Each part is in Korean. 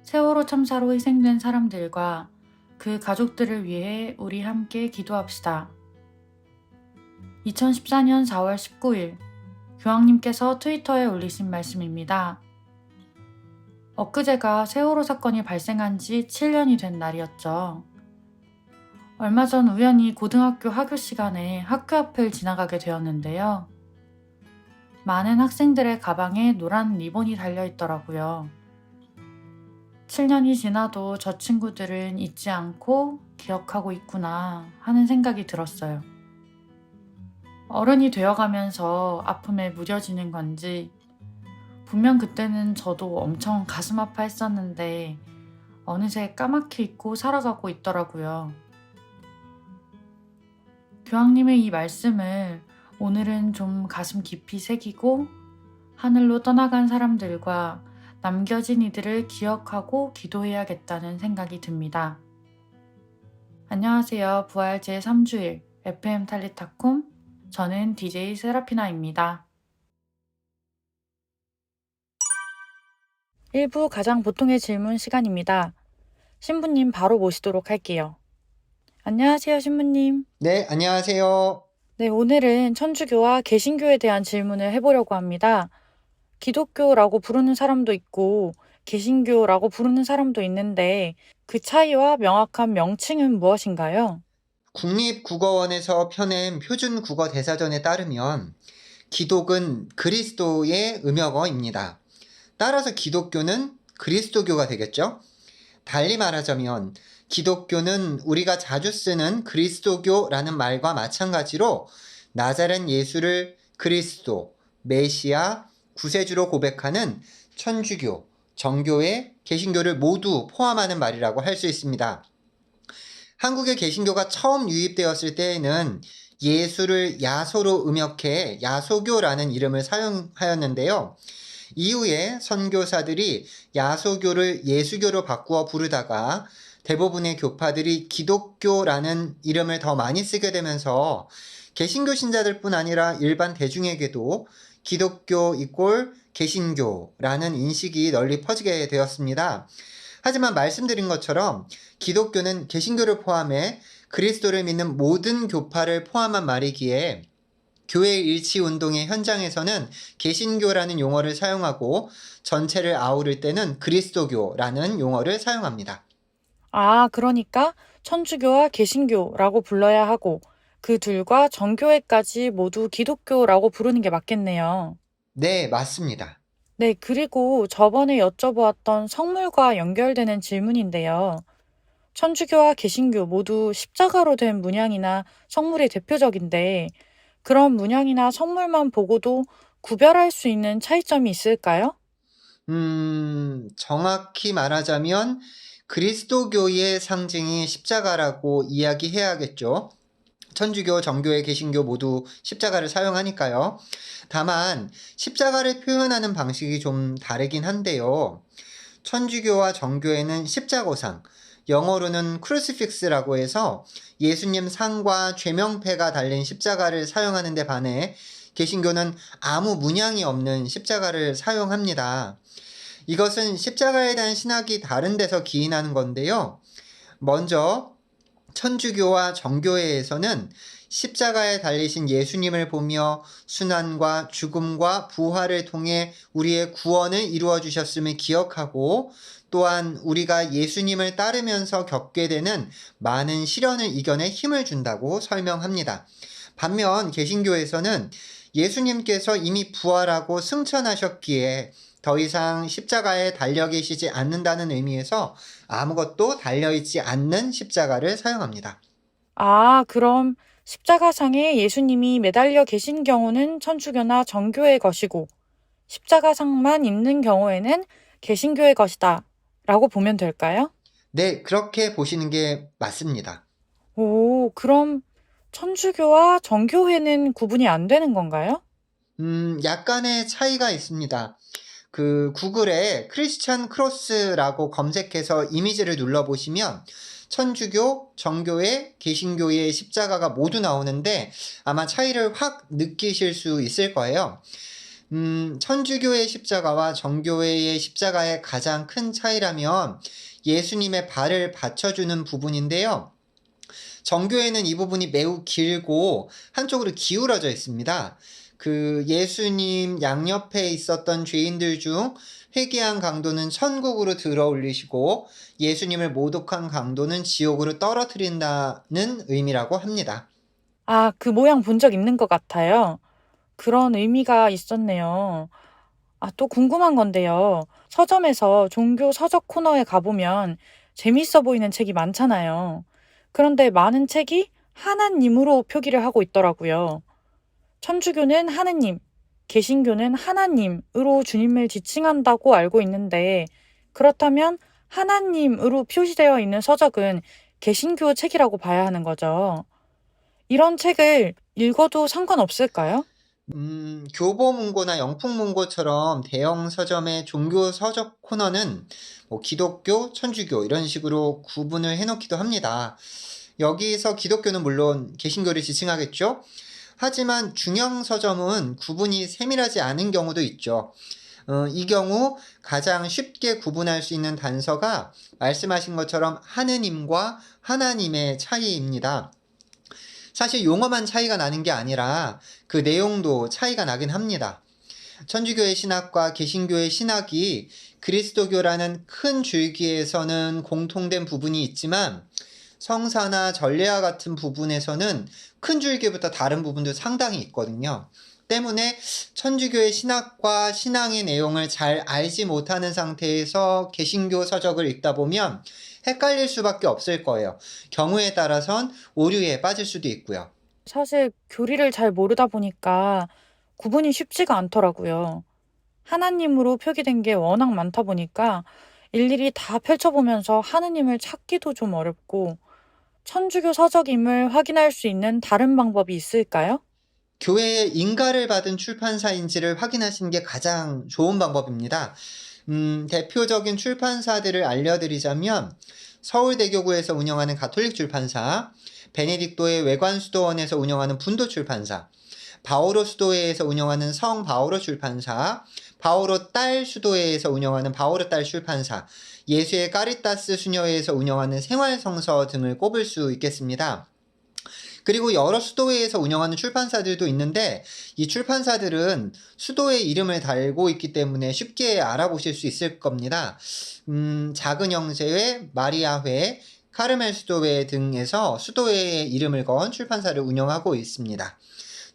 세월호 참사로 희생된 사람들과 그 가족들을 위해 우리 함께 기도합시다. 2014년 4월 19일 교황님께서 트위터에 올리신 말씀입니다. 엊그제가 세월호 사건이 발생한 지 7년이 된 날이었죠. 얼마 전 우연히 고등학교 하교 시간에 학교 앞을 지나가게 되었는데요. 많은 학생들의 가방에 노란 리본이 달려있더라고요. 7년이 지나도 저 친구들은 잊지 않고 기억하고 있구나 하는 생각이 들었어요. 어른이 되어가면서 아픔에 무뎌지는 건지 분명 그때는 저도 엄청 가슴 아파했었는데 어느새 까맣게 잊고 살아가고 있더라고요. 교황님의 이 말씀을 오늘은 좀 가슴 깊이 새기고 하늘로 떠나간 사람들과 남겨진 이들을 기억하고 기도해야겠다는 생각이 듭니다. 안녕하세요. 부활 제3주일 FM 탈리타콤, 저는 DJ 세라피나입니다. 1부 가장 보통의 질문 시간입니다. 신부님 바로 모시도록 할게요. 안녕하세요, 신부님. 네, 안녕하세요. 네, 오늘은 천주교와 개신교에 대한 질문을 해보려고 합니다. 기독교라고 부르는 사람도 있고 개신교라고 부르는 사람도 있는데 그 차이와 명확한 명칭은 무엇인가요? 국립국어원에서 펴낸 표준국어대사전에 따르면 기독은 그리스도의 음역어입니다. 따라서 기독교는 그리스도교가 되겠죠? 달리 말하자면 기독교는 우리가 자주 쓰는 그리스도교라는 말과 마찬가지로 나자렛 예수를 그리스도, 메시아, 구세주로 고백하는 천주교, 정교회, 개신교를 모두 포함하는 말이라고 할 수 있습니다. 한국의 개신교가 처음 유입되었을 때에는 예수를 야소로 음역해 야소교라는 이름을 사용하였는데요. 이후에 선교사들이 야소교를 예수교로 바꾸어 부르다가 대부분의 교파들이 기독교라는 이름을 더 많이 쓰게 되면서 개신교 신자들뿐 아니라 일반 대중에게도 기독교 이꼴 개신교라는 인식이 널리 퍼지게 되었습니다. 하지만 말씀드린 것처럼 기독교는 개신교를 포함해 그리스도를 믿는 모든 교파를 포함한 말이기에 교회 일치 운동의 현장에서는 개신교라는 용어를 사용하고 전체를 아우를 때는 그리스도교라는 용어를 사용합니다. 아, 그러니까 천주교와 개신교라고 불러야 하고 그 둘과 정교회까지 모두 기독교라고 부르는 게 맞겠네요. 네, 맞습니다. 네, 그리고 저번에 여쭤보았던 성물과 연결되는 질문인데요. 천주교와 개신교 모두 십자가로 된 문양이나 성물이 대표적인데 그런 문양이나 성물만 보고도 구별할 수 있는 차이점이 있을까요? 정확히 말하자면 그리스도교의 상징이 십자가라고 이야기해야겠죠. 천주교, 정교회, 개신교 모두 십자가를 사용하니까요. 다만 십자가를 표현하는 방식이 좀 다르긴 한데요. 천주교와 정교회는 십자고상, 영어로는 크루시픽스라고 해서 예수님 상과 죄명패가 달린 십자가를 사용하는 데 반해 개신교는 아무 문양이 없는 십자가를 사용합니다. 이것은 십자가에 대한 신학이 다른 데서 기인하는 건데요. 먼저 천주교와 정교회에서는 십자가에 달리신 예수님을 보며 순환과 죽음과 부활을 통해 우리의 구원을 이루어 주셨음을 기억하고 또한 우리가 예수님을 따르면서 겪게 되는 많은 시련을 이겨내 힘을 준다고 설명합니다. 반면 개신교에서는 예수님께서 이미 부활하고 승천하셨기에 더 이상 십자가에 달려 계시지 않는다는 의미에서 아무것도 달려있지 않는 십자가를 사용합니다. 아, 그럼 십자가상에 예수님이 매달려 계신 경우는 천주교나 정교의 것이고 십자가상만 있는 경우에는 개신교의 것이다 라고 보면 될까요? 네, 그렇게 보시는 게 맞습니다. 오, 그럼 천주교와 정교회는 구분이 안 되는 건가요? 약간의 차이가 있습니다. 구글에 크리스천 크로스라고 검색해서 이미지를 눌러보시면 천주교, 정교회, 개신교의 십자가가 모두 나오는데 아마 차이를 확 느끼실 수 있을 거예요. 천주교의 십자가와 정교회의 십자가의 가장 큰 차이라면 예수님의 발을 받쳐주는 부분인데요. 정교회는 이 부분이 매우 길고 한쪽으로 기울어져 있습니다. 그 예수님 양옆에 있었던 죄인들 중 회개한 강도는 천국으로 들어 올리시고 예수님을 모독한 강도는 지옥으로 떨어뜨린다는 의미라고 합니다. 아, 그 모양 본 적 있는 것 같아요. 그런 의미가 있었네요. 아, 또 궁금한 건데요. 서점에서 종교 서적 코너에 가보면 재밌어 보이는 책이 많잖아요. 그런데 많은 책이 하나님으로 표기를 하고 있더라고요. 천주교는 하느님, 개신교는 하나님으로 주님을 지칭한다고 알고 있는데, 그렇다면 하나님으로 표시되어 있는 서적은 개신교 책이라고 봐야 하는 거죠. 이런 책을 읽어도 상관없을까요? 교보문고나 영풍문고처럼 대형 서점의 종교 서적 코너는 뭐 기독교, 천주교 이런 식으로 구분을 해놓기도 합니다. 여기서 기독교는 물론 개신교를 지칭하겠죠. 하지만 중형 서점은 구분이 세밀하지 않은 경우도 있죠. 이 경우 가장 쉽게 구분할 수 있는 단서가 말씀하신 것처럼 하느님과 하나님의 차이입니다. 사실 용어만 차이가 나는 게 아니라 그 내용도 차이가 나긴 합니다. 천주교의 신학과 개신교의 신학이 그리스도교라는 큰 줄기에서는 공통된 부분이 있지만 성사나 전례와 같은 부분에서는 큰 줄기부터 다른 부분도 상당히 있거든요. 때문에 천주교의 신학과 신앙의 내용을 잘 알지 못하는 상태에서 개신교 서적을 읽다 보면 헷갈릴 수밖에 없을 거예요. 경우에 따라선 오류에 빠질 수도 있고요. 사실 교리를 잘 모르다 보니까 구분이 쉽지가 않더라고요. 하나님으로 표기된 게 워낙 많다 보니까 일일이 다 펼쳐보면서 하느님을 찾기도 좀 어렵고 천주교 서적임을 확인할 수 있는 다른 방법이 있을까요? 교회의 인가를 받은 출판사인지를 확인하시는 게 가장 좋은 방법입니다. 대표적인 출판사들을 알려드리자면 서울대교구에서 운영하는 가톨릭 출판사, 베네딕토의 외관수도원에서 운영하는 분도 출판사, 바오로 수도회에서 운영하는 성 바오로 출판사, 바오로 딸 수도회에서 운영하는 바오로 딸 출판사, 예수의 까리따스 수녀회에서 운영하는 생활성서 등을 꼽을 수 있겠습니다. 그리고 여러 수도회에서 운영하는 출판사들도 있는데 이 출판사들은 수도회 이름을 달고 있기 때문에 쉽게 알아보실 수 있을 겁니다. 작은 형제회, 마리아회, 카르멜 수도회 등에서 수도회의 이름을 건 출판사를 운영하고 있습니다.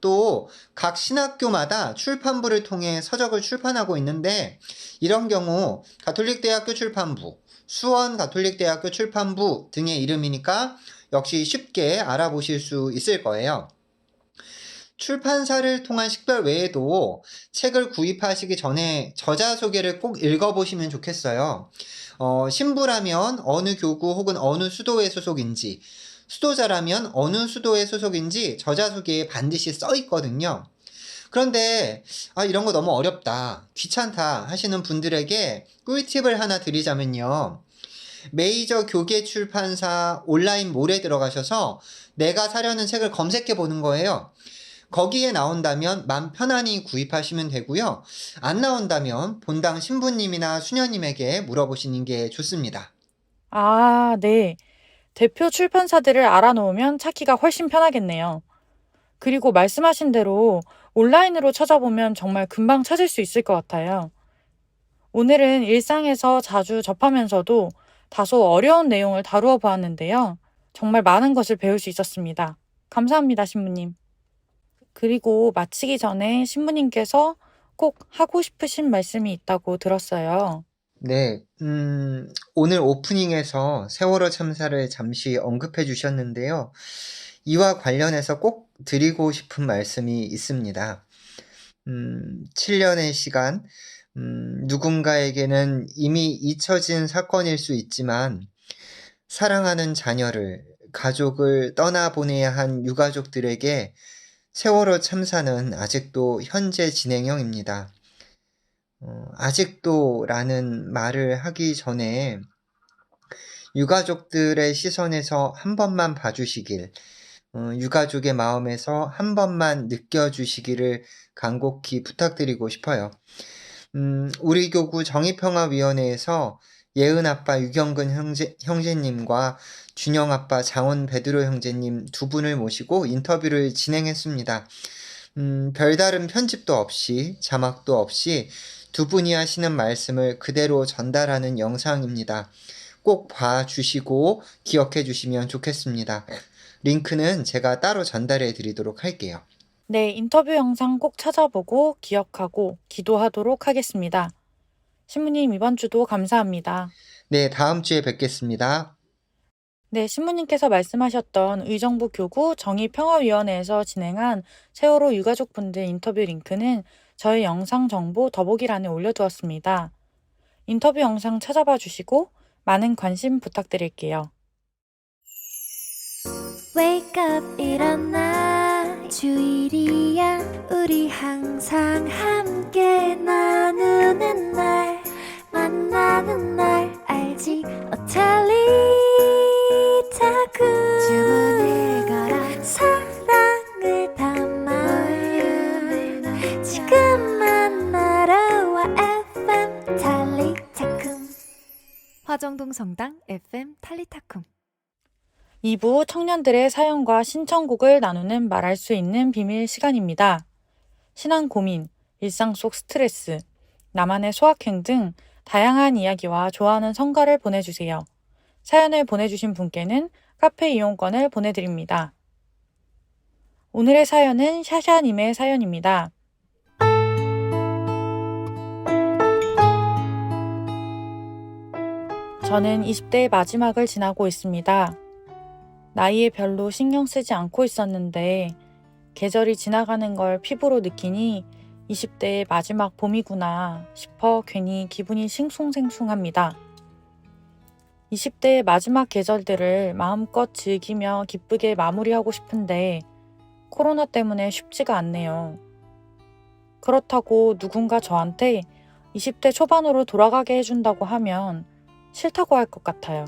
또 각 신학교마다 출판부를 통해 서적을 출판하고 있는데 이런 경우 가톨릭대학교 출판부, 수원 가톨릭대학교 출판부 등의 이름이니까 역시 쉽게 알아보실 수 있을 거예요. 출판사를 통한 식별 외에도 책을 구입하시기 전에 저자 소개를 꼭 읽어보시면 좋겠어요. 신부라면 어느 교구 혹은 어느 수도회 소속인지, 수도자라면 어느 수도회 소속인지 저자 소개에 반드시 써 있거든요. 그런데 이런 거 너무 어렵다, 귀찮다 하시는 분들에게 꿀팁을 하나 드리자면요. 메이저 교계 출판사 온라인 몰에 들어가셔서 내가 사려는 책을 검색해 보는 거예요. 거기에 나온다면 맘 편안히 구입하시면 되고요. 안 나온다면 본당 신부님이나 수녀님에게 물어보시는 게 좋습니다. 아, 네. 대표 출판사들을 알아놓으면 찾기가 훨씬 편하겠네요. 그리고 말씀하신 대로 온라인으로 찾아보면 정말 금방 찾을 수 있을 것 같아요. 오늘은 일상에서 자주 접하면서도 다소 어려운 내용을 다루어 보았는데요. 정말 많은 것을 배울 수 있었습니다. 감사합니다, 신부님. 그리고 마치기 전에 신부님께서 꼭 하고 싶으신 말씀이 있다고 들었어요. 네, 오늘 오프닝에서 세월호 참사를 잠시 언급해 주셨는데요. 이와 관련해서 꼭 드리고 싶은 말씀이 있습니다. 7년의 시간, 누군가에게는 이미 잊혀진 사건일 수 있지만, 사랑하는 자녀를, 가족을 떠나보내야 한 유가족들에게 세월호 참사는 아직도 현재 진행형입니다. 아직도 라는 말을 하기 전에 유가족들의 시선에서 한 번만 봐주시길, 유가족의 마음에서 한 번만 느껴주시기를 간곡히 부탁드리고 싶어요. 우리 교구 정의평화위원회에서 예은 아빠 유경근 형제님과 준영 아빠 장원 베드로 형제님 두 분을 모시고 인터뷰를 진행했습니다. 별다른 편집도 없이 자막도 없이 두 분이 하시는 말씀을 그대로 전달하는 영상입니다. 꼭 봐주시고 기억해 주시면 좋겠습니다. 링크는 제가 따로 전달해 드리도록 할게요. 네, 인터뷰 영상 꼭 찾아보고 기억하고 기도하도록 하겠습니다. 신부님 이번 주도 감사합니다. 네, 다음 주에 뵙겠습니다. 네, 신부님께서 말씀하셨던 의정부 교구 정의평화위원회에서 진행한 세월호 유가족분들 인터뷰 링크는 저희 영상 정보 더보기란에 올려두었습니다. 인터뷰 영상 찾아봐 주시고 많은 관심 부탁드릴게요. Wake up 일어나 주일이야 우리 항상 함께 나누는 날 만나는 날 알지 어텔리타쿠 주문을 걸어 사랑을 담아 지금 만나러 와 FM 탈리타쿰 화정동 성당 FM 탈리타쿰 2부 청년들의 사연과 신청곡을 나누는 말할 수 있는 비밀 시간입니다. 신앙 고민, 일상 속 스트레스, 나만의 소확행 등 다양한 이야기와 좋아하는 성가를 보내주세요. 사연을 보내주신 분께는 카페 이용권을 보내드립니다. 오늘의 사연은 샤샤님의 사연입니다. 저는 20대의 마지막을 지나고 있습니다. 나이에 별로 신경 쓰지 않고 있었는데 계절이 지나가는 걸 피부로 느끼니 20대의 마지막 봄이구나 싶어 괜히 기분이 싱숭생숭합니다. 20대의 마지막 계절들을 마음껏 즐기며 기쁘게 마무리하고 싶은데 코로나 때문에 쉽지가 않네요. 그렇다고 누군가 저한테 20대 초반으로 돌아가게 해준다고 하면 싫다고 할 것 같아요.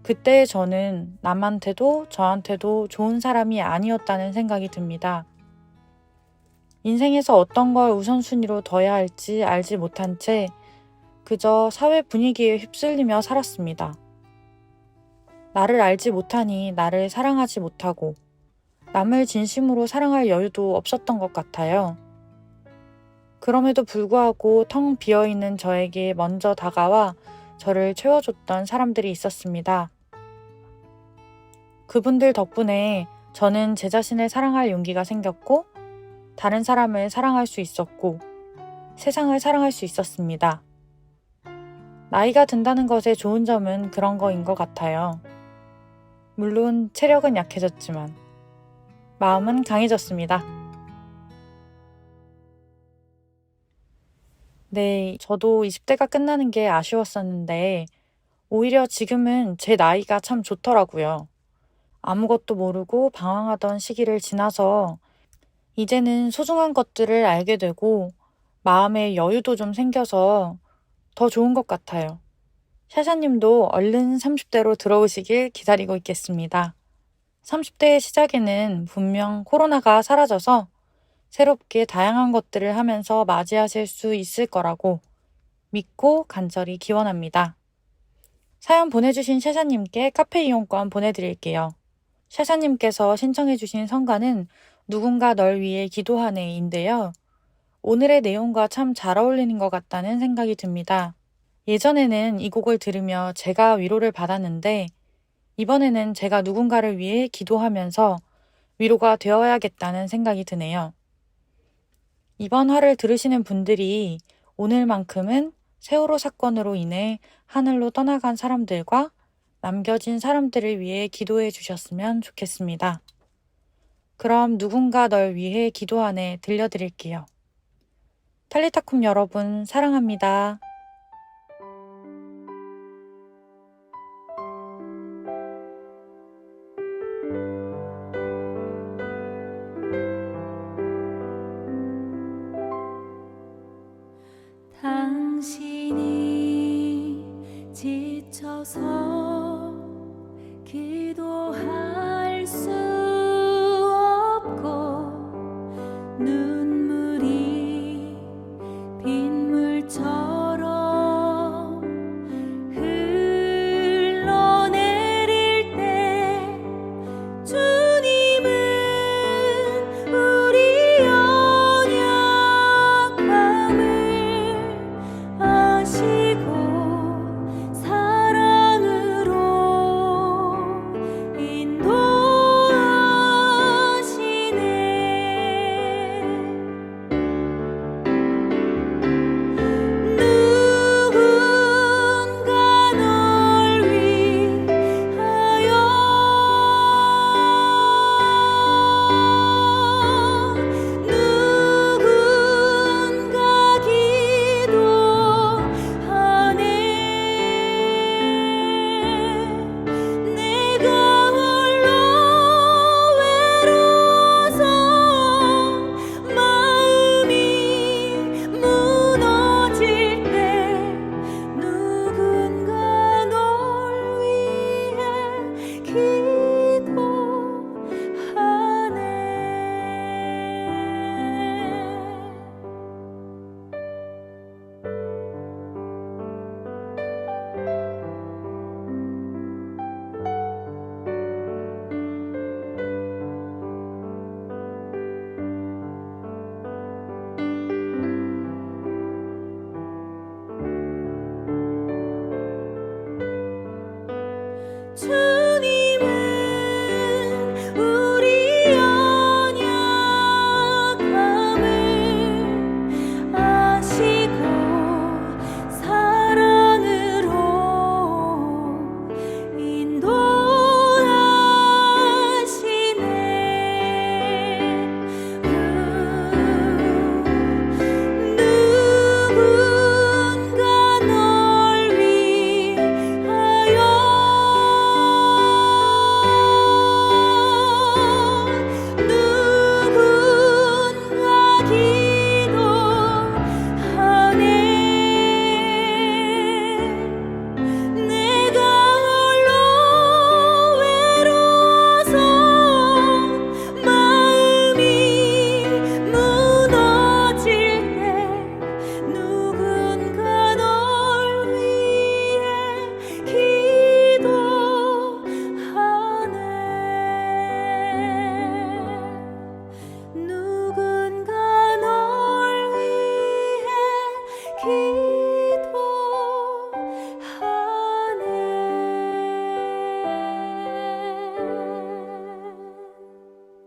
그때의 저는 남한테도 저한테도 좋은 사람이 아니었다는 생각이 듭니다. 인생에서 어떤 걸 우선순위로 둬야 할지 알지 못한 채 그저 사회 분위기에 휩쓸리며 살았습니다. 나를 알지 못하니 나를 사랑하지 못하고 남을 진심으로 사랑할 여유도 없었던 것 같아요. 그럼에도 불구하고 텅 비어있는 저에게 먼저 다가와 저를 채워줬던 사람들이 있었습니다. 그분들 덕분에 저는 제 자신을 사랑할 용기가 생겼고 다른 사람을 사랑할 수 있었고 세상을 사랑할 수 있었습니다. 나이가 든다는 것의 좋은 점은 그런 거인 것 같아요. 물론 체력은 약해졌지만 마음은 강해졌습니다. 네, 저도 20대가 끝나는 게 아쉬웠었는데 오히려 지금은 제 나이가 참 좋더라고요. 아무것도 모르고 방황하던 시기를 지나서 이제는 소중한 것들을 알게 되고 마음의 여유도 좀 생겨서 더 좋은 것 같아요. 샤샤님도 얼른 30대로 들어오시길 기다리고 있겠습니다. 30대의 시작에는 분명 코로나가 사라져서 새롭게 다양한 것들을 하면서 맞이하실 수 있을 거라고 믿고 간절히 기원합니다. 사연 보내주신 샤샤님께 카페 이용권 보내드릴게요. 샤샤님께서 신청해주신 성가는 누군가 널 위해 기도하네인데요. 오늘의 내용과 참 잘 어울리는 것 같다는 생각이 듭니다. 예전에는 이 곡을 들으며 제가 위로를 받았는데 이번에는 제가 누군가를 위해 기도하면서 위로가 되어야겠다는 생각이 드네요. 이번 화를 들으시는 분들이 오늘만큼은 세월호 사건으로 인해 하늘로 떠나간 사람들과 남겨진 사람들을 위해 기도해 주셨으면 좋겠습니다. 그럼 누군가 널 위해 기도하네 들려드릴게요. 탈리타쿰 여러분 사랑합니다. 당신이 지쳐서 기도할 수 없고 눈물이 빗물처럼 흘러내릴 때 주님은 우리 연약함을 아시고 사랑으로 누군가 널 위하여 누군가 기도하네. 내가 홀로 외로워서 마음이 무너질 때 누군가 널 위해 기도하네. 주